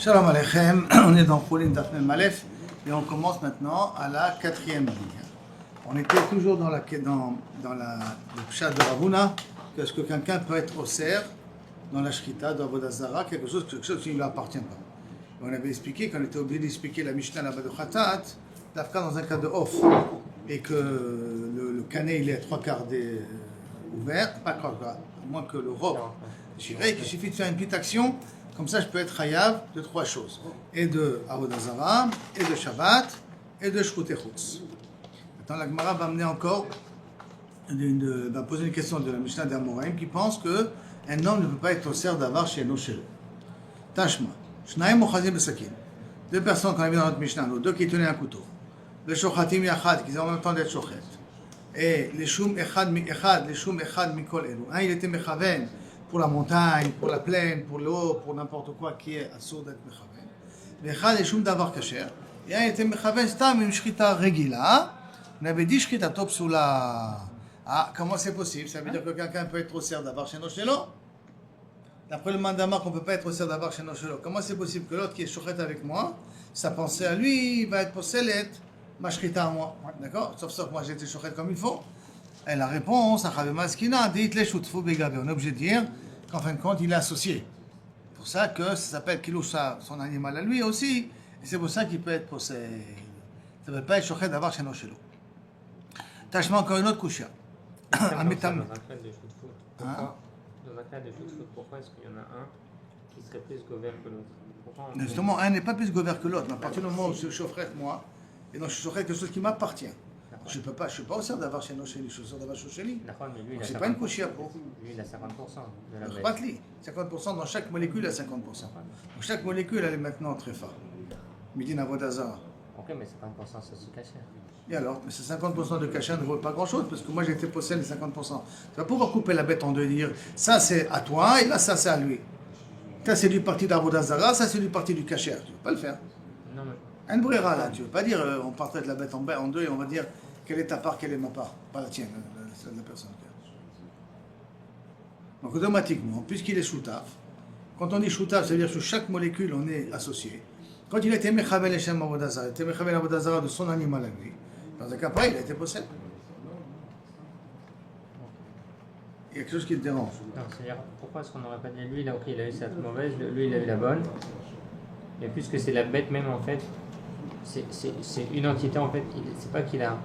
Shalom Aleichem, on est dans Choulin Daf Mem Aleph et on commence maintenant à la quatrième ligne. On était toujours dans le pshat de Ravuna, qu'est-ce que quelqu'un peut être au cerf dans la Shrita, dans Avodah Zara, quelque chose qui ne lui appartient pas. Et on avait expliqué qu'on était obligé d'expliquer la Mishnah là-bas de Khatat, d'Afka dans un cas de off, et que le canet il est à trois quarts ouvert, pas trois quarts, à moins que le robe. Je dirais qu'il suffit de faire une petite action. Comme ça, je peux être chayav de trois choses. Et de Avodah Zara, et de Shabbat, et de Shkut Echutz. Maintenant, la Gemara va amener encore, va poser une question de la Mishnah d'Amoraim qui pense qu'un homme ne peut pas être au cerf d'avar chez nos chez Tashma. Shnaim Mochazim Besakin. Deux personnes qu'on a vu dans notre Mishnah, deux qui tenaient un couteau. Le Shochatim Yachad, qui ont en même temps d'être Shochet. Et les Shum Echad Mikol Elu. Un, il était Mechaven. Pour la montagne, pour la plaine, pour l'eau, pour n'importe quoi qui est assourd d'être mechaven. L'echad est choum d'avar kasher. Et un était mechaven, stam une shrita regila. On avait dit shrita top psula. Ah, comment c'est possible? Ça veut dire que quelqu'un peut être au cerf d'avar chez Noshelo. D'après le mandama qu'on ne peut pas être au cerf d'avar chez Noshelo. Comment c'est possible que l'autre qui est shochet avec moi, sa pensée à lui va être possélet, ma shrita à moi? D'accord? Sauf que moi j'ai été shochet comme il faut. Et la réponse, on est obligé de dire qu'en fin de compte, il est associé. C'est pour ça que ça s'appelle Kiloucha, son animal à lui aussi, et c'est pour ça qu'il peut être possédé. Ça ne veut pas être chochet d'avoir chez nos chez nous. Tâchement encore une autre coucha. Dans un cas de shoot-foot, pourquoi est-ce qu'il y en a un qui serait plus gouvert que l'autre? Justement, un n'est pas plus gouvert que l'autre, mais à partir du moment où je chaufferais moi, et donc je chaufferais quelque chose qui m'appartient. Je ne suis pas au cerf d'avoir chez nos chez lui, je suis au cerf d'avoir chez lui. C'est pas une couchia pour. Lui, il a 50% de la bête. Pas 50% dans chaque molécule, à 50%. Donc chaque molécule, elle est maintenant très forte. Midin Avodah Zara. Ok, mais 50% c'est aussi caché. Et alors, mais ces 50% de cachet ne vaut pas grand-chose, parce que moi j'ai été possédé les 50%. Tu vas pouvoir couper la bête en deux et dire, ça c'est à toi, et là ça c'est à lui. Ça c'est du parti d'Avodah Zara, ça c'est du parti du cachet. Tu ne peux pas le faire. Non, mais... Un brera là, tu ne veux pas dire, on partait de la bête en deux et on va dire, quelle est ta part, quelle est ma part? Pas la tienne, celle de la personne. Donc automatiquement, puisqu'il est shoutaf, quand on dit shoutaf, ça veut dire que sur chaque molécule, on est associé. Quand il a été mechavel Hashem Avodah Zara, il a été mechavel Avodah Zara de son animal à lui, dans un cas pareil, il a été possédé. Il y a quelque chose qui te dérange. Non, c'est-à-dire, pourquoi est-ce qu'on n'aurait pas dit, lui, là, ok, il a eu cette mauvaise, lui, il a eu la bonne, et puisque c'est la bête même, en fait, c'est une entité, en fait, c'est pas qu'il a...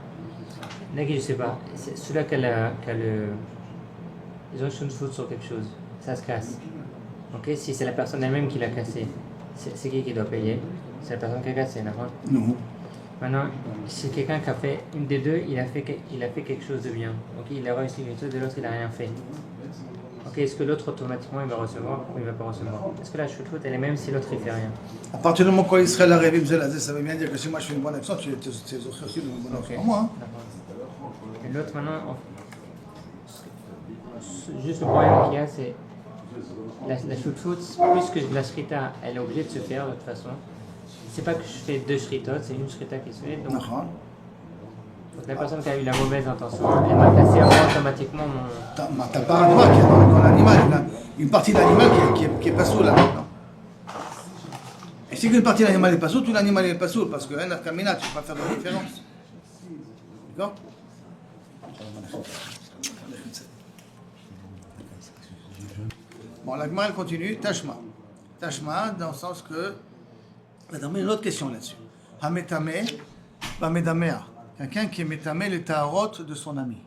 Là, je sais pas, c'est celui-là qui a le... Ils ont une faute sur quelque chose, ça se casse. Ok, si c'est la personne elle-même qui l'a cassé, c'est qui doit payer? C'est la personne qui a cassé, d'accord? Non. Maintenant, si quelqu'un qui a fait une des deux, il a fait quelque chose de bien. Ok, il a réussi quelque chose, de l'autre il n'a rien fait. Ok, est-ce que l'autre automatiquement il va recevoir ou il ne va pas recevoir? Est-ce que la chute est la même si l'autre il fait rien? À partir du moment où Israël arrive, ça veut bien dire que si moi je fais une bonne action, tu es aussi une bonne action. Moi. Et l'autre maintenant, juste le problème qu'il y a, c'est la shoot, puisque la shrita elle est obligée de se faire de toute façon. C'est pas que je fais deux shritot, c'est une shrita qui se fait. Donc la personne qui a eu la mauvaise intention, elle m'a cassé automatiquement mon... T'as pas un droit qui est dans l'animal, il y a une partie de l'animal qui est pas sous là maintenant. Et si une partie de l'animal n'est pas sous, tout l'animal n'est pas sous, parce que un kamina, tu ne peux pas faire de différence. D'accord? Bon, la Gemara elle continue, Tashma. Tashma, dans le sens que. On a une autre question là-dessus. Hametame, Bamedamea. Quelqu'un qui est métamé les taharot de son ami.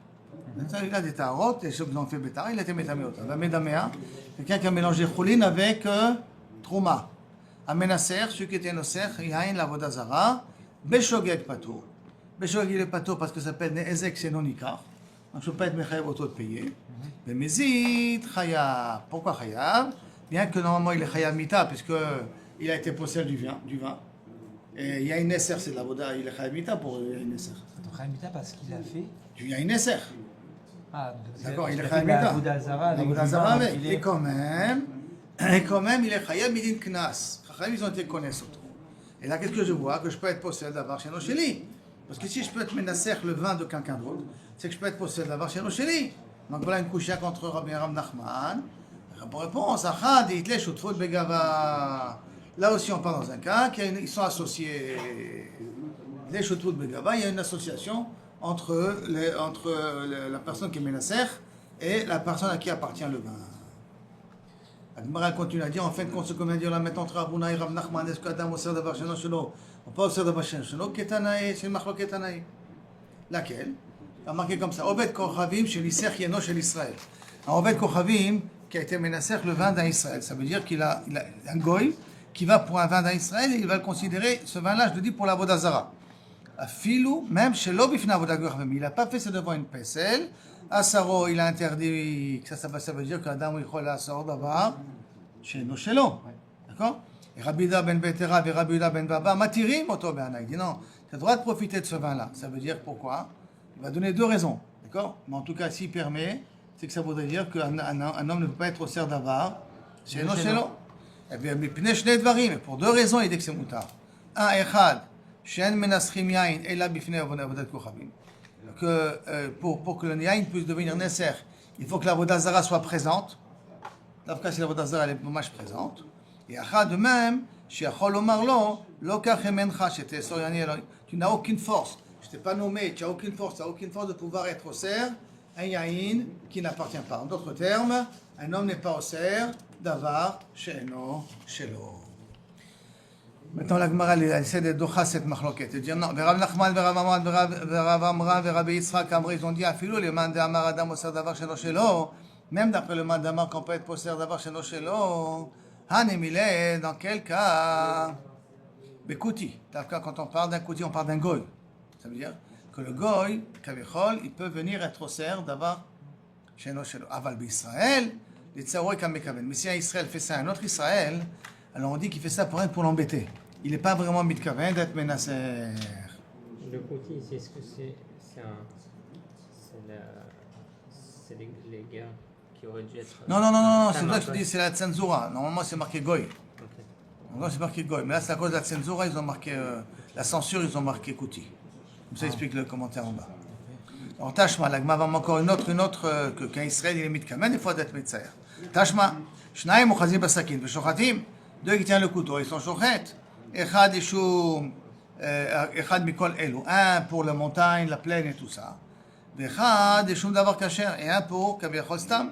Il a des taharot, et ceux qui ont fait bétar, il a été métamé autant. Bamedamea, quelqu'un qui a mélangé choulin avec trouma. Amenaser, celui qui était noser, yain la vodazara, beshogeg pato. Beshogeg il est pato parce que ça s'appelle ne'ezek c'est non ikar. Donc je ne peux pas être mechayev auto de payer. Mais mezid, chayab. Pourquoi chayab? Bien que normalement il est chayab mita, puisqu'il a été possédé du vin. Et il y a une nesser, c'est de la voda, il est chayab mita pour une nesser. Donc chayab mita parce qu'il a fait. Il y a une nesser. Ah, d'accord, il est chayab mita. Avodah Zara avec. Et quand même, il est chayab midin knas. Ils ont été connaissants. Et là, qu'est-ce que je vois? Que je peux être possédé d'avoir chez nos chélis. Parce que si je peux être menasser le vin de quelqu'un d'autre, c'est que je peux être possédé d'avoir chez nos chélis. Donc voilà une couchia contre Rabbi Rav Nachman. Pour réponse, Achad, Itle, Shutfut, Begava. Là aussi, on parle dans un cas qu'ils sont associés, les Shotrut Begava, il y a une association entre la personne qui est Ménasser et la personne à qui appartient le vin. La Gemara continue à dire, en fin de compte, ce qu'on vient de dire là maintenant, entre Rav Huna et Rav Nachman, est-ce qu'Adam osser d'avar sheno shelo, ou pas osser d'avar sheno shelo, Ketanae, c'est une machloket Tanaï. Laquelle? Il a marqué comme ça, Obed Kochavim chez l'Isser Yeno chez l'Israël. Un Obed Kochavim qui a été Ménasser le vin d'un Israël. Ça veut dire qu'il a un goy qui va pour un vin d'un Israël et il va le considérer, ce vin-là, je le dis, pour la Avodah Zara. Afilou, même chez l'Obifna Avodah Kochavim, il n'a pas fait ça devant une Pesel. Asaro, il a interdit, ça veut dire qu'Adam il a Asaro d'avoir chez nos Shelo. D'accord? Et Rabbi Yehuda ben Betera et Rabbi Yehuda ben Baba, Matirim, Oto ben il dit non, tu as le droit de profiter de ce vin-là. Ça veut dire pourquoi? Il va donner deux raisons. D'accord? Mais en tout cas, s'il permet, c'est que ça voudrait dire qu'un homme ne peut pas être au ser d'avar chez nos Shelo. Eh bien, mais pour deux raisons, il dit que c'est moutard. Un, Echad, Shen Menasrim Yain, Ela Bifnei Avodat Kochavim. Que pour que le yain puisse devenir Nesser, il faut que la Avodah Zara soit présente. Dans le cas, si la Avodah Zara est présente. Et Achad de même, tu n'as aucune force. Je ne t'ai pas nommé, tu n'as aucune force. Tu n'as aucune force de pouvoir être au cerf, un yain qui n'appartient pas. En d'autres termes, un homme n'est pas au cerf d'avar she'eno shelo. Maintenant, la Gemara essaie de docha cette machloket. Elle dit non, Rav Nachman, Rav Amad, Rav Amra, Rabbi Yitzchak, Amri, ils ont dit, afilou, le man de Amar Adam osser d'avar sheno shelo, même d'après le man d'Amar qu'on peut être possédé d'avar sheno shelo, hanemile, dans quel cas? Bekouti. Quand on parle d'un kouti, on parle d'un goy. Ça veut dire que le goy, kavichol, il peut venir être osser d'avar sheno shelo. Aval b'Israël, les tsaroy kamekaven. Mais si un Israël fait ça à un autre Israël, alors on dit qu'il fait ça pour l'embêter. Il n'est pas vraiment mitkaven d'être menasser. Le kouti, c'est ce que c'est les gars qui auraient dû être. Non, c'est là que je te dis, c'est la tzenzura. Normalement, c'est marqué goy. Okay. Normalement, c'est marqué goy. Mais là, c'est à cause de la tzenzura, ils ont marqué la censure, ils ont marqué kouti. Comme ça, explique le commentaire en bas. Alors, Tashma, la Gemara va encore une autre qu'un Israël, il est mitkaven, il faut être mitzaer. Tashma, Shnaim uchazim basakin, veshochatim. Deux qui tiennent le couteau, ils sont chochet. Echad mikol elu. Un pour la montagne, la plaine et tout ça. Echad yeshum davar kasher. Et un pour kaviachol stam.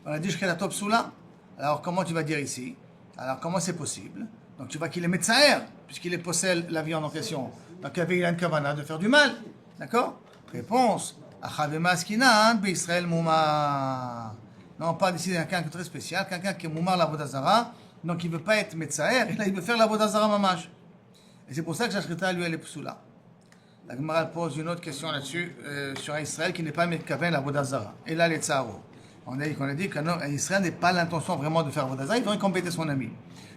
On a dit shkela top soula. Alors comment tu vas dire ici? Alors comment c'est possible? Donc tu vois qu'il est metzaer, puisqu'il est possède la viande en question. Donc il a une kavana de faire du mal. D'accord? Réponse. Achad v'maskinan b'Israël moumar. Non, pas décider quelqu'un très spécial, quelqu'un qui est moumar la Avodah Zara. Donc il ne veut pas être metzaer, et là il veut faire la Avodah Zara mamash. Et c'est pour ça que Shashrita lui elle est psoula. La Gemara pose une autre question là-dessus, sur un Israël qui n'est pas metkaven la Avodah Zara. Et là les tsaro. On a dit qu'un Israël n'est pas l'intention vraiment de faire Avodah Zara, il veut compléter son ami.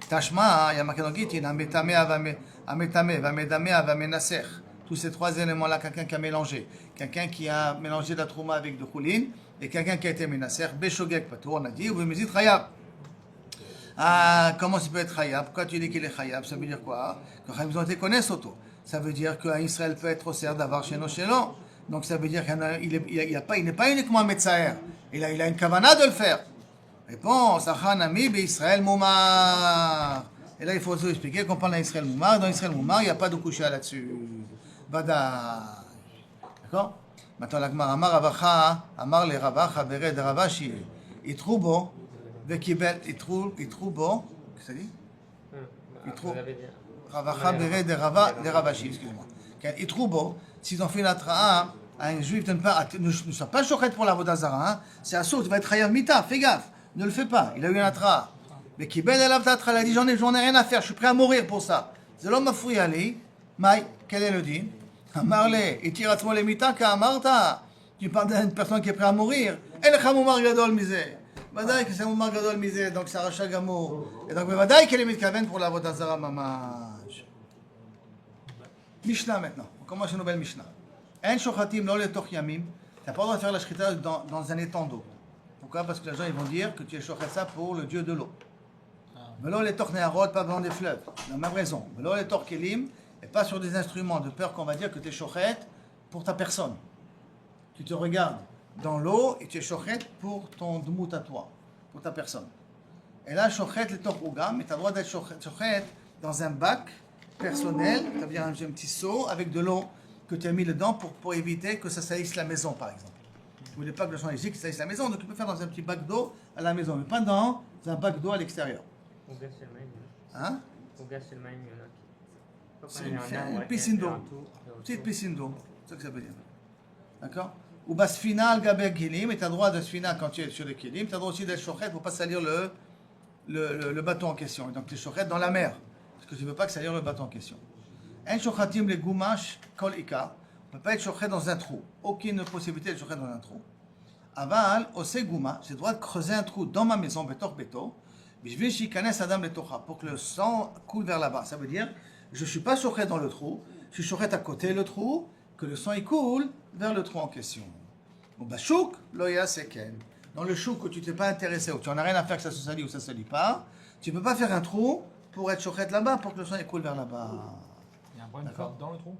Tashma, il y a marqué dans le Git, ametame vamedame avamenaser. Tous ces trois éléments-là, quelqu'un qui a mélangé. Quelqu'un qui a mélangé de la trouma avec de choulin, et quelqu'un qui a été menacer, beshogek patou, on a dit, ou mezit chayab. Ah, comment ça peut être Khayab? Pourquoi tu dis qu'il est Khayab? Ça veut dire quoi? Que Khayab, ils ont été connaissent auto. Ça veut dire qu'un Israël peut être au cerf d'avoir chez nos chelons. Donc ça veut dire qu'il n'est pas uniquement un metzaer. Il a une kavana de le faire. Réponse, Achanami, Israël Moumar. Et là, il faut aussi expliquer qu'on parle d'Israël Moumar. Dans Israël Moumar, il n'y a pas de coucha là-dessus. Bada. D'accord? Maintenant, l'Agmar Amar Avacha, Amar le Ravacha, Beret de Ravashi. Itroubo. Il trouve bon, qu'est-ce que ça dit? Il trouve Ravacha Beret de Ravashi, excusez-moi. Il trouve bon, s'ils ont fait une atra'a à un juif de ne sois pas chochet pour la Avodah Zara, hein. C'est assourd, tu vas être chayav mita, fais gaffe, ne le fais pas, il a eu une atra'a. Mais qui bel elav tatra, il a dit j'en ai rien à faire, je suis prêt à mourir pour ça. C'est l'homme mafouy ali, Maï, quel est le din? Amarle, et tiratzmo le mita ka amarta. Tu parles d'une personne qui est prêt à mourir. El chamumar gadol misé. Badaï que c'est un moment gadol misé, donc c'est rachat gamour. Et donc badaï qu'elle est mitkaven pour la Avodah Zara mamaj. Mishnah maintenant. On commence une nouvelle Mishnah. En shochatim lo le toch yamim. Tu n'as pas le droit de faire la shrita dans un étang d'eau. Pourquoi? Parce que les gens ils vont dire que tu es shochet ça pour le dieu de l'eau. Mais là les toch neharot pas dans des fleuves. La même raison. Mais là les toch kelim et pas sur des instruments de peur qu'on va dire que tu es shochet pour ta personne. Tu te regardes dans l'eau et tu es shochet pour ton dmout à toi, pour ta personne. Et là, shochet le toch ugam, mais tu as le droit d'être shochet dans un bac personnel, c'est-à-dire un petit seau avec de l'eau que tu as mis dedans pour éviter que ça salisse la maison, par exemple. Vous voulez pas que le sang ici, que ça salisse la maison, donc tu peux faire dans un petit bac d'eau à la maison, mais pas dans un bac d'eau à l'extérieur. Au gaz, c'est le même. Hein? Au gaz, c'est le même, il y en a qui. Faut C'est qu'on ait un arbre, une ouais, piscine et d'eau. un tout. Petite piscine d'eau, c'est ça que ça veut dire. D'accord? Ou basfina al-gaber kilim, et tu as le droit de sfina quand tu es sur le kilim, tu as le droit aussi d'être shochet pour ne pas salir le bateau en question. Et donc tu es shochet dans la mer, parce que tu ne veux pas que salir le bateau en question. En shochatim le gumash kol ikar, on ne peut pas être shochet dans un trou. Aucune possibilité d'être shochet dans un trou. Aval, ose guma, j'ai le droit de creuser un trou dans ma maison, betor beto, bishvil shikanes adam letocha, pour que le sang coule vers là-bas. Ça veut dire, je ne suis pas shochet dans le trou, je suis shochet à côté le trou, que le sang il coule vers le trou en question. Chouk, loya seken. Dans le chouk où tu t'es pas intéressé, où tu n'en as rien à faire que ça se salit ou ça se salit pas, tu ne peux pas faire un trou pour être shochet là-bas, pour que le sang il coule vers là-bas. Il y a un problème de faire dans le trou.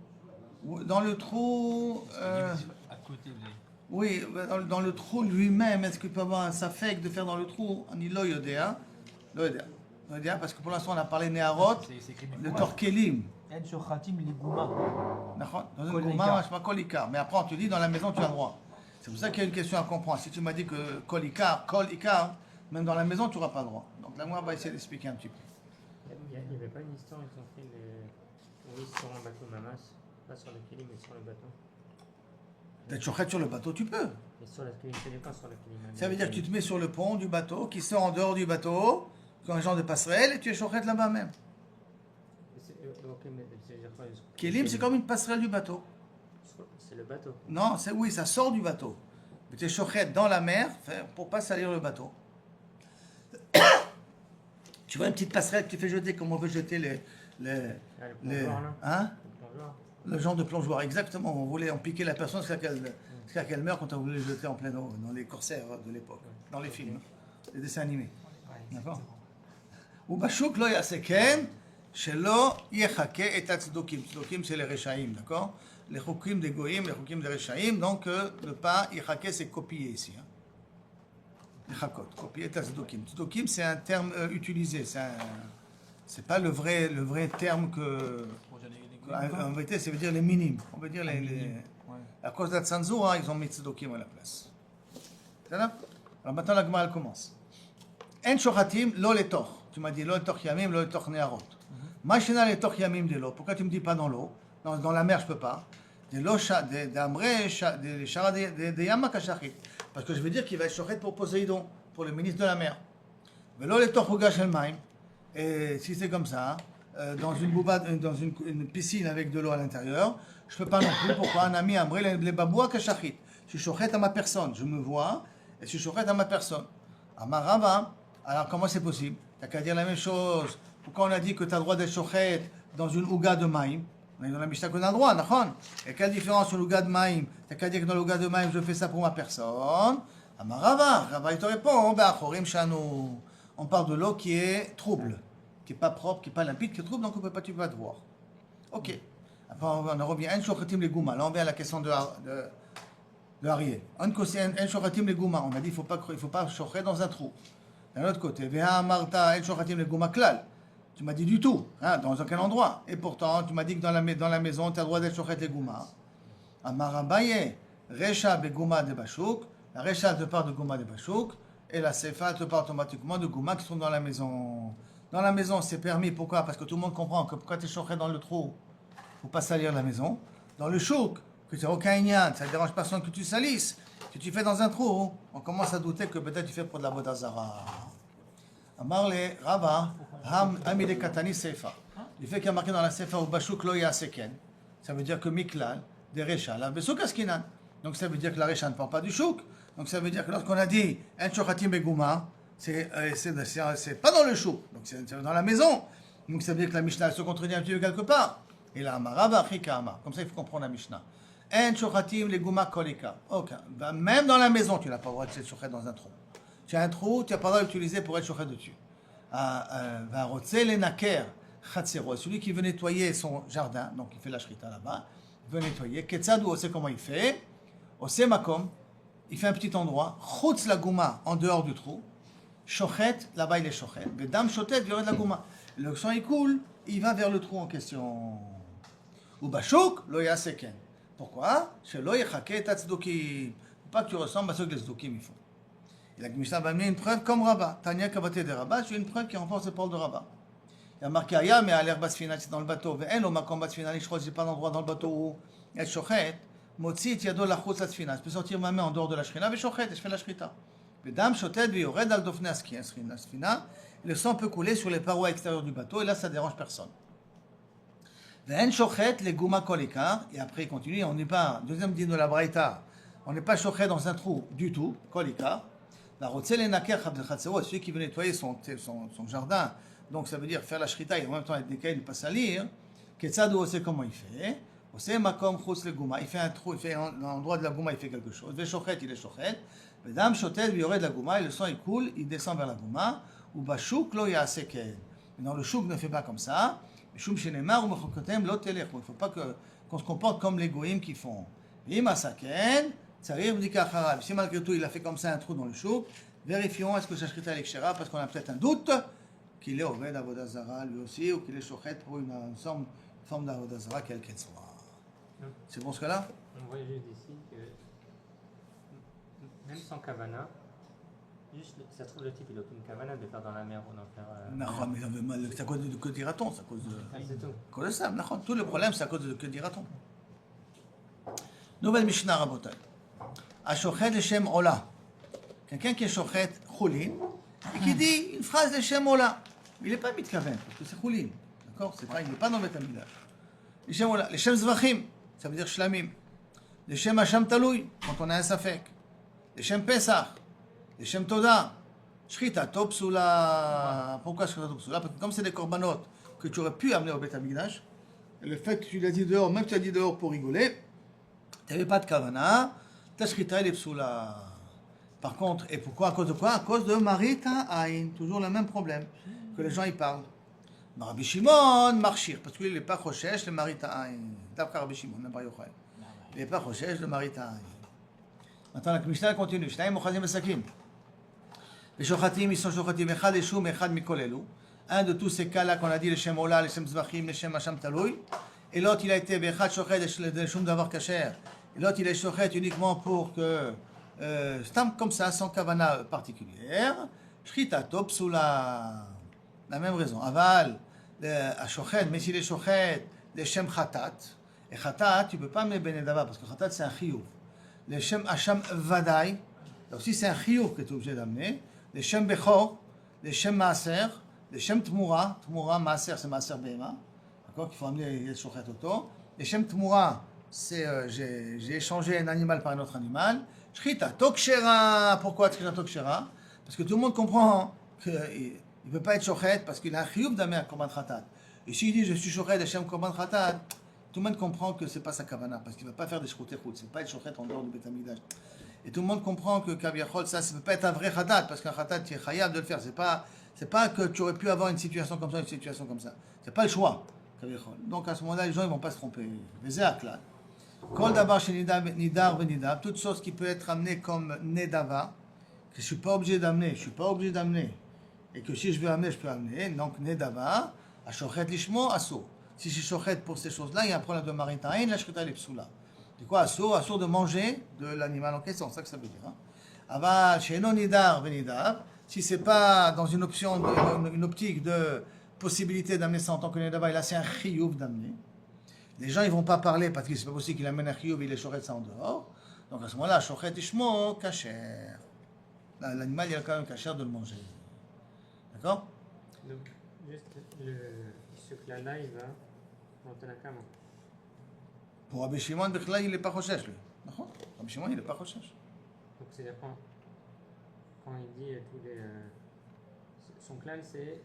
Dans le trou... À côté, vous avez... Oui, dans le trou lui-même, est-ce qu'il peut avoir un safek de faire dans le trou? On dit lo yodea. Parce que pour l'instant on a parlé Néharot, C'est écrit le Torkelim. En shochatim li guma. Dans une Kol gouma, ikar. je sais pas kol ikar. Mais après on te dit dans la maison tu as le droit. C'est pour ça qu'il y a une question à comprendre. Si tu m'as dit que kol ikar, même dans la maison tu n'auras pas le droit. Donc là moi on va essayer d'expliquer un petit peu. Il n'y avait pas une histoire, ils ont fait le. Oui, sur un bateau Mamas. Pas sur le Kélim, mais sur le bateau. D'être shochet sur le bateau tu peux. Et sur le Kélim, ça dépend sur le Kélim. Ça veut dire que tu te mets sur le pont du bateau, qui sort en dehors du bateau, comme un genre de passerelle, et tu es shochet là-bas même. Ok, mais c'est-à-dire quoi? Kélim c'est comme une passerelle du bateau. C'est le bateau. Non, oui, ça sort du bateau. Mais tu es shochet dans la mer pour pas salir le bateau. Tu vois une petite passerelle que tu fais jeter comme on veut jeter Ah, le plongeoir, là. hein? Le plongeoir. Le genre de plongeoir, exactement. On voulait en piquer la personne jusqu'à qu'elle meure quand on voulait le jeter en pleine eau, dans les corsaires de l'époque, dans les films, les dessins animés. D'accord? Ou bachouk lo yaseken, shelo yechake et tzdokim. Tzdokim c'est les rechaim, d'accord? Les chokim des goyim, les chokim des rechaim. Donc le pas yechake c'est copier ici. Hein? Yechakot, copier tzdokim. Tzdokim c'est un terme utilisé, c'est pas le vrai terme que. En vérité, ça veut dire les minimes. On veut dire les... À cause de la tzanzura, ils ont mis tzdokim à la place. C'est ça? Alors maintenant, la Gemara elle commence. En shochatim lo letor. Tu m'as dit lo letor yamim, lo letor neharot. Machina letor yamim de l'eau. Pourquoi tu me dis pas dans l'eau? Dans la mer, je peux pas. De yama kashachit. Parce que je veux dire qu'il va être shochet pour Poséidon, pour le ministre de la mer. Mais lo letor hugash el maim. Et si c'est comme ça, dans une piscine avec de l'eau à l'intérieur, je peux pas non plus. Pourquoi? Un ami amré les baboua kashachit. Je suis shochet à ma personne. Je me vois et je suis shochet à ma personne. Amarava. Alors comment c'est possible? T'as qu'à dire la même chose. Pourquoi on a dit que tu as le droit d'être shochet dans une ouga de maïm? On est dans la Mishnah qu'on a le droit, d'accord? Et quelle différence sur l'ouga de maïm? T'as qu'à dire que dans l'ouga de maïm, je fais ça pour ma personne. Amarava. Rava, il te répond. On parle de l'eau qui est trouble, qui n'est pas propre, qui n'est pas limpide, qui est trouble, donc on ne peut pas, tu peux pas te voir. Ok. Après, on revient. En shochatim les gouma. Là, on vient à la question de Arié. En shochatim les gouma. On a dit qu'il ne faut pas shocher dans un trou. D'un autre côté, Veha Marta, en shochatim les gouma klal. Tu m'as dit du tout, hein, dans aucun endroit. Et pourtant, tu m'as dit que dans la maison, tu as le droit d'être shochet les gouma. Amarabaye, Recha begouma de Bachouk. La Recha te parle de gouma de Bachouk. Et la Sefa te parle automatiquement de gouma qui se trouve dans la maison. Dans la maison, c'est permis. Pourquoi? Parce que tout le monde comprend que pourquoi tu es shochet dans le trou, il ne faut pas salir la maison. Dans le chouk, que tu n'as aucun ignan, ça ne dérange personne que tu salisses. Si tu fais dans un trou, on commence à douter que peut-être tu fais pour de la bodazara. Amarle, Rava, Ham, Amide Katani Sefa. Du fait qu'il y a marqué dans la Sefa ou Bachouk lo yaseken, ça veut dire que Miklal, des Recha, la Besouk askinan. Donc ça veut dire que la Recha ne parle pas du chouk. Donc ça veut dire que lorsqu'on a dit En shochatim begouma, c'est pas dans le chouk, donc c'est dans la maison. Donc ça veut dire que la Mishnah se contredit un petit peu quelque part. Et là, Amarava, Achika Amar. Comme ça, il faut comprendre la Mishnah. En shochatim les gouma kolika. Ok. Même dans la maison, tu n'as pas le droit de être shochet dans un trou. Tu as un trou, tu n'as pas le droit d'utiliser pour être shochet dessus. Va rotze le naker chatzero. Celui qui veut nettoyer son jardin, donc il fait la shrita là-bas, il veut nettoyer. Ketzad, on sait comment il fait. Ose makom. Il fait un petit endroit, chutz la gouma, en dehors du trou, shochet, là-bas il est shochet, vedam shotet, il y aurait de la gouma. Le sang il coule il va vers le trou en question. Ou Bachouk, lo yaseken. Pourquoi? Chez lo yechake tatzdokim. Pas que tu ressembles à ce que les tzdokim ils font. Et la Mishnah va amener une preuve comme Rabat. Tanya Kavate de Rabat, j'ai une preuve qui renforce les paroles de Rabat. Il y a marqué Aya, mais à l'air basfina, c'est dans le bateau. Ve'en lo makom basfina, je crois que j'ai pas d'endroit dans le bateau où elle shochet. Motzi et yado la chutz asfina. Je peux sortir ma main en dehors de la shrina, ve shochet, et je fais la shrita. Vedam shotet ve yored al dofne asfina. Le sang peut couler sur les parois extérieures du bateau, et là ça dérange personne. Ve'en shochet le guma kolikar. Et après il continue, on n'est pas, deuxième din de la Braïta, on n'est pas shochet dans un trou du tout, kolikar. La rotsel et naker chabdel celui qui veut nettoyer son jardin. Donc ça veut dire faire la shrita et en même temps être décalé, ne pas salir. Ketzadou sait comment il fait. Osé makom chutz le guma. Il fait un trou, il fait l'endroit de la guma, il fait quelque chose. Veshochet, il est shochet. Vedam shotet v'yored la guma, et le sang il coule, il descend vers la guma. Ou bashuk lo yaseken. Non, le chouk ne fait pas comme ça. Shum shenemar ou mechokotem lo telech. Il ne faut pas qu'on se comporte comme les goïms qui font. Im asaken, tsarir b'dika acharav. Si malgré tout il a fait comme ça un trou dans le chouk, vérifions est-ce que sa shrita est kshera, parce qu'on a peut-être un doute qu'il est Oved Avodah Zara lui aussi, ou qu'il est Shochet pour une forme d'Avodah Zara quelle qu'elle soit. C'est bon ce cas-là? On voit juste ici que même sans kavana, juste, ça se trouve le type il n'a aucune kavana de faire dans la mer ou d'en faire. Non, mais c'est à cause de que dira-t-on? C'est à cause de. C'est tout. À cause de ça. Tout le problème c'est à cause de que dira-t-on. Nouvelle Mishnah Rabotai. Ashochet Leshem Ola. Quelqu'un qui est Shochet Choulin et qui dit une phrase de Shem Ola. Il n'est pas mitkaven, parce que c'est Choulin. D'accord? Il n'est pas dans le Beth Amidrash. Les Shem Ola. Les Shem Zvachim, ça veut dire Shlamim. Les Shem Hasham Taloui, quand on a un Safek. Les Shem Pesach. Les Shem Toda. Shrita Topsula. Pourquoi Shrita Topsula? Parce que comme c'est des korbanot que tu aurais pu amener au Beth Amidrash, le fait que tu l'as dit dehors, même que tu l'as dit dehors pour rigoler, tu n'avais pas de kavana, ta Shrita elle est psula. Par contre, et pourquoi? À cause de quoi? À cause de Marita Aïn. Toujours le même problème que les gens y parlent. Rabbi Shimon, Marchir, parce qu'il n'est pas Rochesh, le Marita Aïn. D'après Rabbi Shimon, n'a pas Yochai. Il n'est pas Rochesh, le Marita Aïn. Maintenant, la Mishnah continue. Shnaim Mochazim Esakim. Les Shochatim, ils sont Shochatim, Echad Eshum, Echad Mikolelu. Un de tous ces cas-là qu'on a dit, les Shem Ola, les Shem Zvachim, les Shem Hasham Taloui. Et l'autre, il a été Bechad Shochet, les Shum d'avoir Kacher. Et l'autre, il est Shochet uniquement pour que. Stam comme ça, sans kavana particulière. Shrita Topsula. La même raison. Aval, à Shochet, mais s'il est Shochet, les Shem Khatat. Et Khatat, tu ne peux pas amener Benedava, parce que Khatat, c'est un chiyuv. Les Shem Hasham Vadai, là aussi, c'est un chiyuv que tu es obligé d'amener. Les Shem Bechor, les Shem Maaser, les Shem Tmura. Tmura, Maaser, c'est Maaser Behema. D'accord, qu'il faut amener les Shochet Auto. Les Shem Tmura, c'est j'ai échangé un animal par un autre animal. Shrita Tokshera. Pourquoi Shrita Tokshera? Parce que tout le monde comprend qu'il ne peut pas être Shochet parce qu'il a un chiyuv d'amener un korban khatat. Et s'il dit je suis Shochet d'Hashem korban khatat, tout le monde comprend que ce n'est pas sa kavana parce qu'il ne va pas faire des shroutei chut. Ce n'est pas être Shochet en dehors du Beth Amidrash. Et tout le monde comprend que Kaviachol, ça ne peut pas être un vrai khatat parce qu'un khatat, tu es chayav de le faire. C'est pas que tu aurais pu avoir une situation comme ça, une situation comme ça. Ce n'est pas le choix. Donc à ce moment-là, les gens ne vont pas se tromper. Les là. Kol davar chez nidar venidab, toute chose qui peut être amenée comme nedava, que je ne suis pas obligé d'amener, et que si je veux amener, je peux amener. Donc nedava, à shochet lishmo, asso. Si je shochet pour ces choses-là, il y a un problème de maritaïn, la shrita l'ipsula. C'est quoi asso de manger de l'animal en question, c'est ça que ça veut dire. Aval chez non nidar venidab, si c'est pas dans une optique de possibilité d'amener ça en tant que nedava, là c'est un chiyuv d'amener. Les gens ils vont pas parler parce que c'est pas possible qu'il amène un chiyuv et il est shochet ça en dehors. Donc à ce moment-là, shochet ishmo kasher. L'animal il a quand même kasher de le manger. D'accord? Donc juste ce clan-là il va monter la cam. Pour Rabbi Shimon, Bechla il est pas choshesh lui. D'accord? Rabbi Shimon il est pas choshesh. Donc c'est-à-dire quand il dit tous les son clan c'est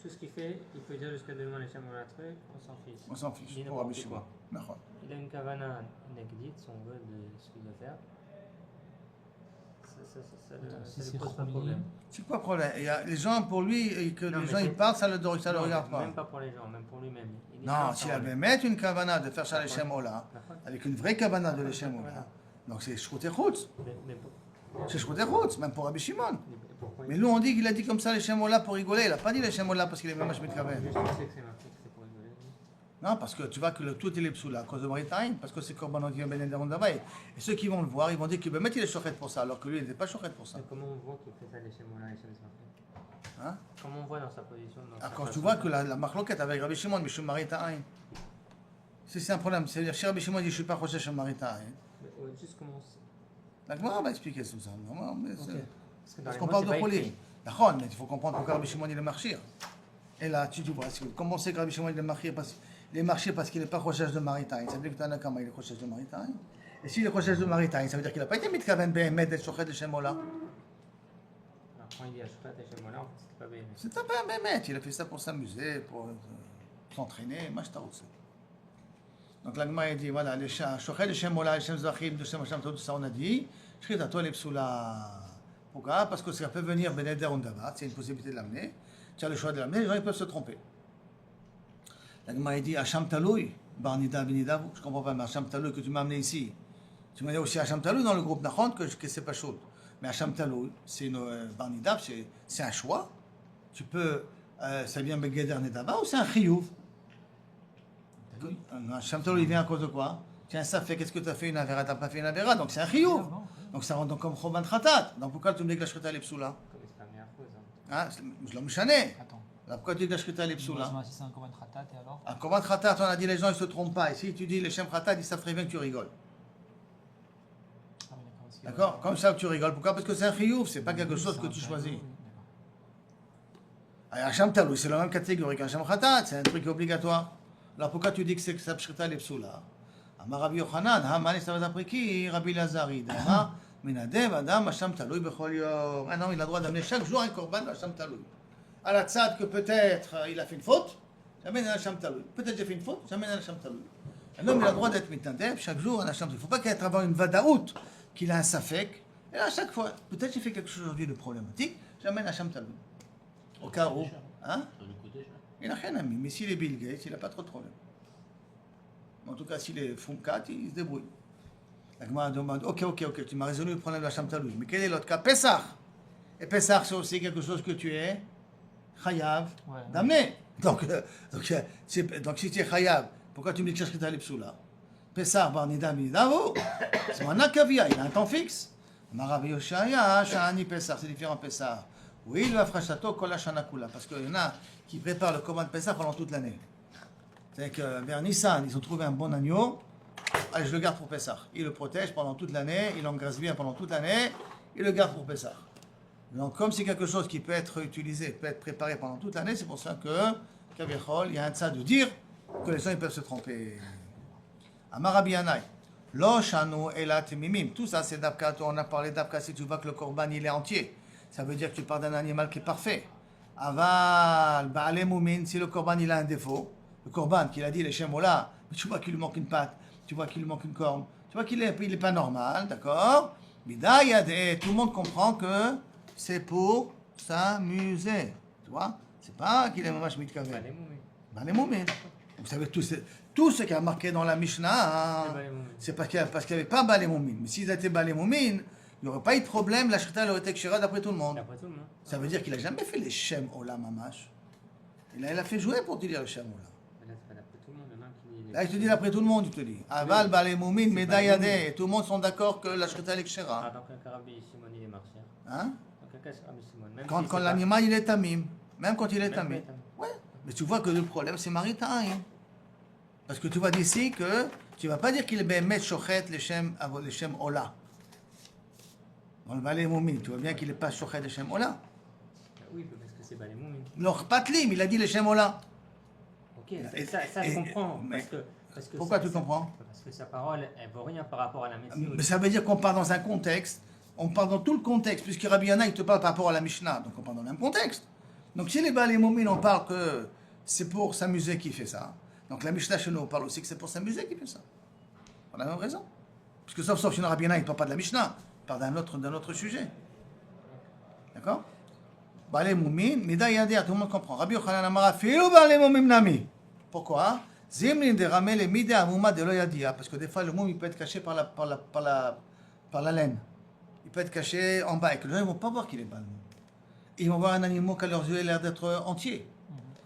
tout ce qu'il fait, il peut dire jusqu'à demain les chameaux la truc, on s'en fiche. On s'en fiche. Pour Rabbi Shimon. D'accord. Il a une kavana negdit, si on veut, de ce qu'il veut faire. Ça ne pose pas de problème. C'est quoi le problème? Il y a les gens, pour lui, et que les gens ils parlent, ça le regarde pas. Même pas pour les gens, même pour lui-même. Non, s'il avait mettre une kavana de faire ça les Shemola, avec une vraie kavana de les Shemola, donc c'est shroutei chut. C'est shroutei chut, même pour Rabbi Shimon. Mais nous on dit qu'il a dit comme ça les Shemola pour rigoler, il n'a pas dit les Shemola parce qu'il est même Shmit Kaven. Juste, c'est marqué. Non, parce que tu vois que tout est les psoulas à cause de Maritaïn, parce que c'est Korban Odion Ben Eder Ondava. Et ceux qui vont le voir, ils vont dire que ben, il est chochet pour ça, alors que lui, il n'était pas chochet pour ça. Mais comment on voit qu'il fait ça les Shemona et Shem Zrachim? Hein? Comment on voit dans sa position dans sa Quand tu façon vois de- que la marloquette avec Rabbi Shimon, Mishum Maritaïn, c'est un problème. C'est-à-dire, si Rabbi Shimon dit je ne suis pas chochet sur Maritaïn, Mais, juste comment c'est- la Gemara va expliquer tout ça. Non, mais c'est- Ok. Parce que dans Parce les qu'on mots, parle c'est de pas Cholim. écrit. D'accord, mais il faut comprendre pourquoi Rabbi Shimon il est marchir. Et là, tu dis, comment on sait que Rabbi Shimon il est marchir parce qu'il n'est pas recherche de Maritaïn. Ça veut dire que Tanakama il est recherche de Maritaïn. Et s'il est recherche de Maritaïn, ça veut dire qu'il n'a pas été mis de Kaven Behemet d'être Shochet de Shemola. Alors quand il dit Ashkat et Shemona, en fait, c'était pas bien. C'est pas un Behemet. Il a fait ça pour s'amuser, pour s'entraîner. Mashta aussi. Donc la Gemara dit, voilà, les Shochet de Shemola, les Shem Zachim, de Shem Hashem, tout ça on a dit. Shrit à toi les psoula. Pourquoi? Parce que ça peut venir Ben Eder Ondavat, c'est une possibilité de l'amener. Tu as le choix de l'amener, les gens ils peuvent se tromper. La Gemara dit Hacham Taloui, Barnida Benida, je comprends pas, mais Hacham Taloui que tu m'as amené ici. Tu m'as dit aussi Hacham Taloui dans le groupe Nachon que c'est pas chaud. Mais Hacham Taloui, c'est une Barnida, c'est un choix. Tu peux, ça vient Begeder Nedava ou c'est un Chiyuv? Hacham Taloui vient à cause de quoi? Tiens, ça fait, qu'est-ce que tu as fait une Avera? Tu n'as pas fait une Avera, donc c'est un Chiyuv. Donc ça rentre comme Choban Khatat. Donc pourquoi tu me dis que la Shrita est psoula? Comme c'est pas la meilleure cause. Hein? Je l'ai mouchané. Attends. Pourquoi tu dis que la Shrita est psoula? Si c'est un Korban Khatat, et alors À Korban Khatat, on a dit les gens ils se trompent pas. Et si tu dis les Shem Khatat, ils savent très bien que tu rigoles. Ah oui, d'accord. Parce que- D'accord? Comme ça que tu rigoles. Pourquoi? Parce que c'est un chiyuv, c'est pas quelque chose que tu choisis. Hacham Taloui, c'est la même catégorie qu'un Shem Khatat, c'est un truc obligatoire. Alors pourquoi tu dis que c'est que sa Shrita est psoula? Amar Rabbi Yochanan, Hamani Savad Apriki, Rabbi Lazari, Dama, Minadev, Adam, Hacham Taloui, Bechol Yom. Un homme, il a le droit d'amener chaque jour un korban de Hacham Taloui. À la tzad que peut-être il a fait une faute, j'amène un Hacham Taloui. Peut-être j'ai fait une faute, j'amène un Hacham Taloui. Un homme, il a le droit d'être mitnadev chaque jour un Hacham Taloui. Il ne faut pas qu'il y ait avoir une vadaout, qu'il a un safek. Et à chaque fois, peut-être j'ai fait quelque chose aujourd'hui de problématique, j'amène un Hacham Taloui. Au cas où. Hein? Il n'a rien à mis. Mais s'il est Bill Gates, il n'a pas trop de problème. En tout cas, s'il est Fumkat, il se débrouille. La Gemara demande, ok, tu m'as résolu le problème de la Taloui. Mais quel est l'autre cas? Pessah. Et Pessah, c'est aussi quelque chose que tu es chayav d'amener. Donc si tu es chayav, pourquoi tu me dis que tu as les psoula? Pessah, Barnida, Midavo, c'est un akavia, il a un temps fixe. Maravi Yoshaya, Shani Pessah, c'est différent Pessah. Oui, le Afrashato, Kola Shanakula, parce qu'il y en a qui préparent le commande Pessah pendant toute l'année. C'est que vers Nissan, ils ont trouvé un bon agneau, allez, je le garde pour Pessah. Il le protège pendant toute l'année, il l'engraisse bien pendant toute l'année, il le garde pour Pessah. Donc, comme c'est quelque chose qui peut être utilisé, peut être préparé pendant toute l'année, c'est pour ça que, Kavichol, il y a un de ça de dire que les gens ils peuvent se tromper. Amarabi Yanai, Lo Shanu Elat Mimim, tout ça c'est d'Abka, on a parlé d'Abka, si tu vois que le korban il est entier, ça veut dire que tu parles d'un animal qui est parfait. Aval, Ba'ale Moumin, si le korban il a un défaut, le korban qu'il a dit, les Shemola, tu vois qu'il lui manque une patte, tu vois qu'il lui manque une corne, tu vois qu'il est pas normal, d'accord? Bida Yadeh, tout le monde comprend que c'est pour s'amuser. Tu vois? C'est pas qu'il est mamash mitkaven. Pas les moumins. Bale Moumin. Vous savez, tout ce qui a marqué dans la Mishnah, hein, C'est Bale Moumin. c'est parce qu'il n'y avait pas Bale Moumin. Mais s'ils étaient Bale Moumin, il n'y aurait pas eu de problème, la Shrita aurait été kshira d'après tout le monde. D'après tout le monde. Ça veut dire qu'il n'a jamais fait les Shem Ola Mamash. Il a fait jouer pour te dire le Shem Ola. Mais là, c'est pas d'après tout le monde. Il y en a un qui dit. Là, il te dit d'après tout le monde, il te dit. Aval Bale Moumin, C'est Medayade. Bale Moumin. Et tout le monde sont d'accord que la Shrita est Ah, kshira. dans quel cas Rabbi Shimon il est marchir. Hein? Dans quel cas c'est Rabbi Shimon. Même Quand si c'est pas- l'animal il est tamim. Même quand il est même tamim. pas tamim. Ouais, mais tu vois que le problème c'est Maritaïm. Parce que tu vois d'ici que tu vas pas dire qu'il est Behemet Shochet les Shem Ola. Dans le Balé Moumin, tu vois bien qu'il n'est pas Shochet les Shem Ola. Oui, parce que c'est Bale Moumin. Alors Patlim, il a dit les Shem Ola. Ok, ça je comprends. mais Parce que pourquoi ça- tu comprends? Parce que sa parole, elle vaut rien par rapport à la médecine. Mais ça veut dire qu'on parle dans un contexte, on parle dans tout le contexte, puisque Rabbi Yana il te parle par rapport à la Mishnah, donc on parle dans le même contexte. Donc si les Balé Moumin on parle que c'est pour s'amuser qu'il fait ça, donc la Mishnah chez nous on parle aussi que c'est pour s'amuser qu'il fait ça. On a la même raison. Parce que sauf chez Rabbi Yana il ne parle pas de la Mishnah, il parle d'un autre sujet. D'accord? Balé Moumin, Mida Yadia, tout le monde comprend. Rabbi Yochanan Amara, Filou Balé Moumin Nami. Pourquoi? Zimlin de Ramel et Mida Amouma de Loyadia. Parce que des fois le moum il peut être caché par la laine. Il peut être caché en bas et que les gens ne vont pas voir qu'il est Balé Moumin. Ils vont voir un animal qui à leurs yeux a l'air d'être entier.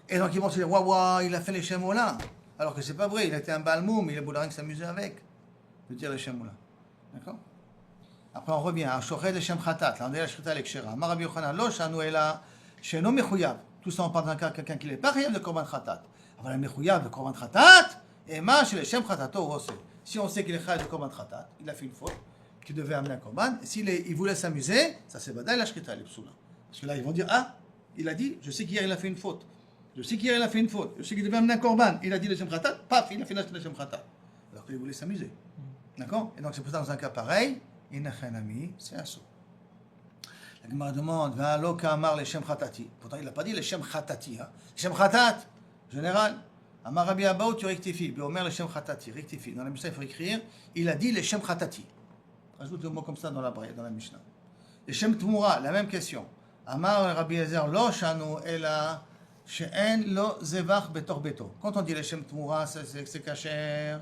Et donc ils vont se dire, waouh, il a fait les chameaux là. Alors que c'est pas vrai, il a été un balmoum, il voulait rien que s'amuser avec. De dire le Shem Moula. D'accord? Après on revient à Shochet le Shem Khatat, là on est à Shrita l'Ekshera. Marabi Yochanan, lo shanu ela, sheno mechouyav. Tout ça on parle d'un cas quelqu'un qui n'est pas réel de Korban Khatat. Alors le mechouyav de Korban Khatat, et ma chez le Shem Khatato aussi. Si on sait qu'il est réel de Korban Khatat, il a fait une faute, qu'il devait amener un Korban, et s'il il voulait s'amuser, ça c'est Badaï la Shrita l'Epsula. Parce que là ils vont dire, ah, il a dit, je sais qu'hier il a fait une faute. Je sais qu'hier il a fait une faute. Je sais qu'il devait amener un Korban. Il a dit le Shem Khatat, paf, il a fait le Shem Khatat. Alors qu'il voulait s'amuser. D'accord? Et donc c'est pour ça dans un cas pareil, c'est un saut. La Gemara demande, Amar le Shem Khatati. Pourtant il n'a pas dit le Shem Khatati. Hein. Shem Khatat, général. Amar Rabbi Abaou, tu rectifies. Omer le Shem Khatati, rectifie. Dans la Mishnah, il faut écrire, il a dit le Shem Khatati. Rajoute le mot comme ça dans la Mishnah. Le Shem Tmura, la même question. Amar Rabbi Ezer, lo shanu ela she'en lo zevach betor beto. Quand on dit le Shem Tmura, c'est kasher.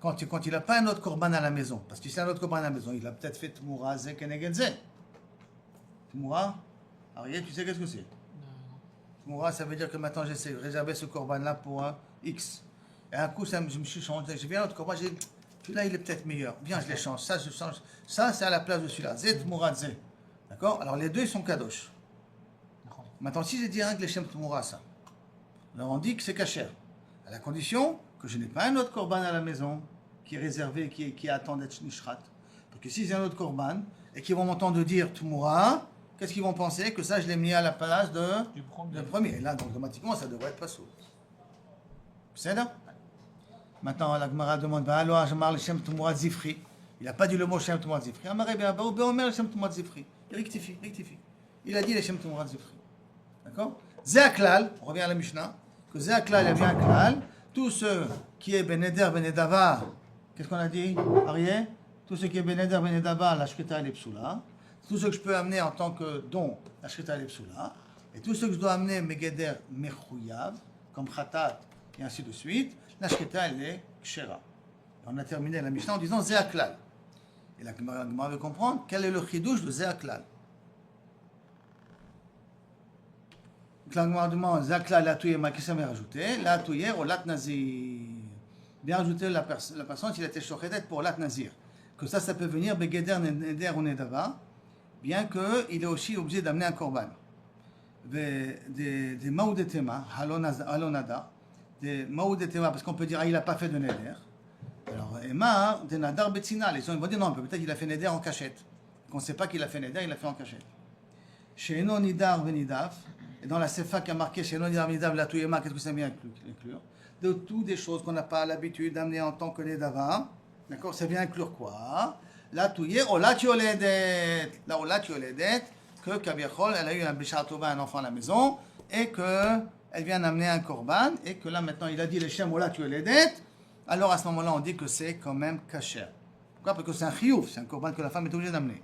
Quand il n'a pas un autre korban à la maison, parce que si c'est un autre korban à la maison, il a peut-être fait Tmoura Ze Keneged Ze. Tmoura, Ariel, tu sais qu'est-ce que c'est? Tmoura, ça veut dire que maintenant j'essaie de réserver ce korban-là pour un X. Et un coup, je me suis changé, j'ai vu un autre korban, j'ai dit, celui-là il est peut-être meilleur. Viens, je les change. Ça, je change. Ça, c'est à la place de celui-là. Ze Tmoura Ze. D'accord? Alors les deux, ils sont kadosh. Maintenant, si je dis un que les Shem Tmoura, ça, alors on dit que c'est kasher. À la condition que je n'ai pas un autre korban à la maison qui est réservé, qui attend d'être nishrat. Parce que si j'ai un autre korban et qu'ils vont m'entendre dire Tmoura, qu'est-ce qu'ils vont penser? Que ça, je l'ai mis à la place du premier. Et là, donc, automatiquement, ça devrait être pas sous. C'est là? Maintenant, la Gemara demande, alors, je marre le Shem Tmoura Zifri. Il n'a pas dit le mot Shem Tmoura Zifri. Amaré bien, Omer le Shem Tmoura Zifri. Il rectifie. Il a dit le Shem Tmoura Zifri. D'accord? Zéaklal, on revient à la Mishnah, que Zéaklal, il y a bien un klal. Tout ce qui est Beneder, Benedava, qu'est-ce qu'on a dit, Arié? Tout ce qui est Beneder, Benedava, la Shrita et l'Epsula. Tout ce que je peux amener en tant que don, la Shrita et l'Epsula. Et tout ce que je dois amener, Megeder, Mechouyav, comme Khatat, et ainsi de suite, la Shrita et les Kshera. On a terminé la Mishnah en disant Zéaklal. Et la Gemara veut comprendre quel est le chidouche de Zéaklal. La Gemara demande Zakla la touye, qu'est-ce que ça m'a rajouté? La touye ou lat nazir. Bien ajouter la personne s'il était chochedet pour lat nazir. Que ça peut venir begeder neder ou nedava, bien qu'il est aussi obligé d'amener un korban. Des maoudetema, halonada, des maoudetema, parce qu'on peut dire il n'a pas fait de neder. Alors, Emma, des nadar betzina, les gens vont dire non, peut-être qu'il a fait neder en cachette. Qu'on ne sait pas qu'il a fait neder, il l'a fait en cachette. Chez Eno nidar venidaf. Et dans la Sefa qui a marqué chez Nodiravidav la Touyema, qu'est-ce que ça vient inclure? De toutes des choses qu'on n'a pas l'habitude d'amener en tant que Nedava. D'accord? Ça vient inclure quoi? La Touye, ou la Tioledet. Là, ou la Tioledet, que Kabiachol, elle a eu un Bishatova, un enfant à la maison, et qu'elle vient d'amener un korban, et que là maintenant il a dit le Shem ou la Tioledet. Alors à ce moment-là, on dit que c'est quand même kasher. Pourquoi? Parce que c'est un chiouf, c'est un korban que la femme est obligée d'amener.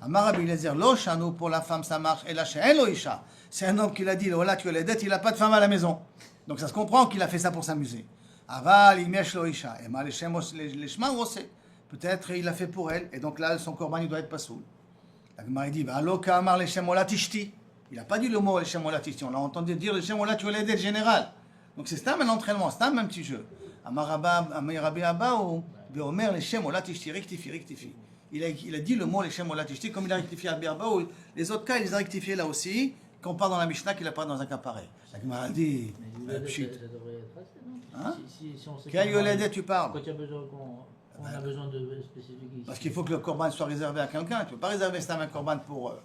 Amar Rabbi Eliezer, lo shanu, pour la femme ça marche, et la she'en lo isha. C'est un homme qui l'a dit, là tu as les dettes, il n'a pas de femme à la maison. Donc ça se comprend qu'il a fait ça pour s'amuser. Aval, imesh lo isha. Et mal les chemins aussi. Peut-être il l'a fait pour elle, et donc là son korban il doit être pas soul. La Gemara dit, alo ka amar les shemola tishti. Il n'a pas dit le mot les shemola tishti. On l'a entendu dire les shemola tu as les dettes général. Donc c'est ça un entraînement, c'est un même petit jeu. Amar Rabbi Abba ou Omer les shemola tishti, rectifie. Il a dit le mot les shemola tishti, comme il a rectifié à Birba, ou les autres cas il les a rectifiés là aussi. Qu'on parle dans la Mishnah qu'il n'a pas dans un cas pareil. La Gemara dit, pchit. Hein? Quel yoledet tu parles? Quand il y a besoin qu'on a besoin de spécifiques. Parce qu'il faut que le korban soit réservé à quelqu'un. Tu ne peux pas réserver un korban pour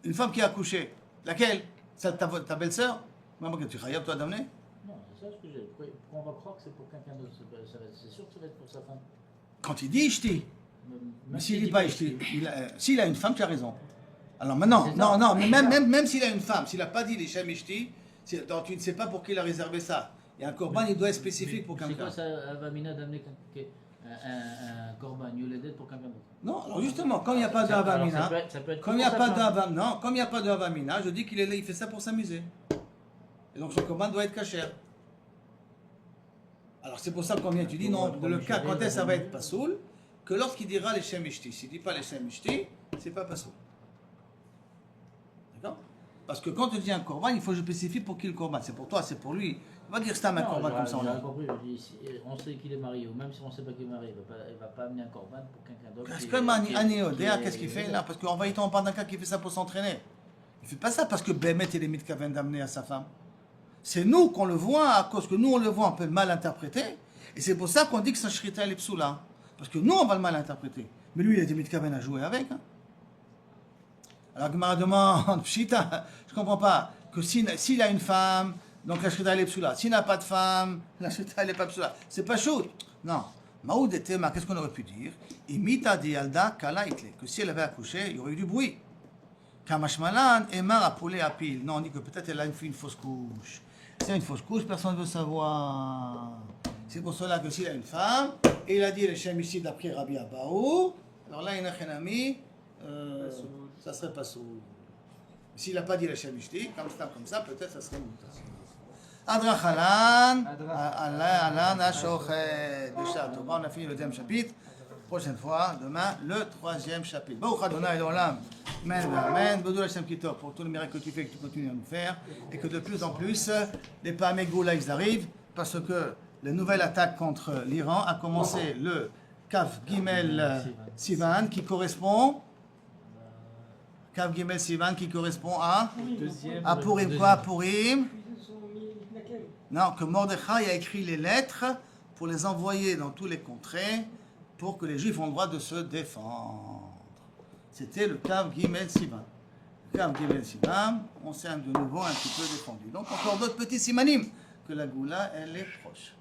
une femme qui a accouché. Laquelle? Celle de ta belle-sœur? Maman, que tu khayab toi d'amener? Non, c'est ça ce que j'ai. Pourquoi on va croire que c'est pour quelqu'un d'autre? C'est sûr que ça va être pour sa femme. Quand il dit ishti. Mais s'il dit pas ishti, s'il a une femme, tu as raison. Alors maintenant, non, mais même s'il a une femme, s'il n'a pas dit les Shem Ishti, tu ne sais pas pour qui il a réservé ça. Il y a un korban, il doit être spécifique pour quelqu'un. C'est quoi ça, Avamina, d'amener un korban, yoledet pour quelqu'un d'autre? Non, alors justement, comme il n'y a pas d'Avamina, comme il n'y a pas d'Avamina, je dis qu'il est là, il fait ça pour s'amuser. Et donc son korban doit être kasher. Alors c'est pour ça qu'on vient, tu dis non, le cas quand est-ce ça va être pasoul, que lorsqu'il dira les Shem Ishti. S'il ne dit pas les Shem Ishti, c'est pas pasoul. D'accord? Parce que quand tu dis un korban, il faut que je spécifie pour qui le korban. C'est pour toi, c'est pour lui. On va dire Stam un Non, corban comme ça. j'aurais compris, je dis, on sait qu'il est marié, ou même si on ne sait pas qu'il est marié, il ne va pas amener un corban pour quelqu'un d'autre. Parce que Anéodéa, qu'est-ce qu'il fait là? Parce qu'en vérité, on parle d'un cas qui fait ça pour s'entraîner. Il ne fait pas ça parce que Bémet il est mis qu'à d'amener à sa femme. C'est nous qu'on le voit, à cause que nous on le voit, on peut le mal interpréter. Et c'est pour ça qu'on dit que sa shrita elle est psoula. Parce que nous on va le mal interpréter. Mais lui il a été mis à jouer avec. Hein. Alors Gemara demande, pshita, je ne comprends pas, que s'il a une femme, donc la shrita elle est psoula. S'il n'a pas de femme, la shrita elle n'est pas psoula. C'est pas chaud. Non. Maoud et Tema, qu'est-ce qu'on aurait pu dire? Imita di Alda kala itle. Que si elle avait accouché, il y aurait eu du bruit. Kamashmalan, Emar a poulé à pile. Non, on dit que peut-être elle a fait une fausse couche. C'est une fausse couche, personne ne veut savoir. C'est pour cela que s'il a une femme, et il a dit le Shem ici d'après Rabbi Abaou, alors là, il y a un ami, ça serait pas sourd. S'il n'a pas dit le Shem ici, comme ça, peut-être ça serait mouta. Adra Khalan, Alan, Ashochet, Déjà, on a fini le deuxième chapitre. Prochaine fois, demain, le troisième chapitre. Baruch Adonai Olam. Amen, amen. Bodou Hashem Kitov pour tous les miracles que tu fais, que tu continues à nous faire. Et que de plus en plus, les Pamegou là, ils arrivent. Parce que la nouvelle attaque contre l'Iran a commencé le Kav Gimel Sivan qui correspond. Kav Gimel Sivan qui correspond à Purim. Quoi Purim? Non, que Mordechai a écrit les lettres pour les envoyer dans tous les contrées pour que les Juifs ont le droit de se défendre. C'était le Kav Gimel Sivan. Le Kav Gimel Sivan, on s'est de nouveau un petit peu défendu. Donc encore d'autres petits simanim, que la Goula, elle est proche.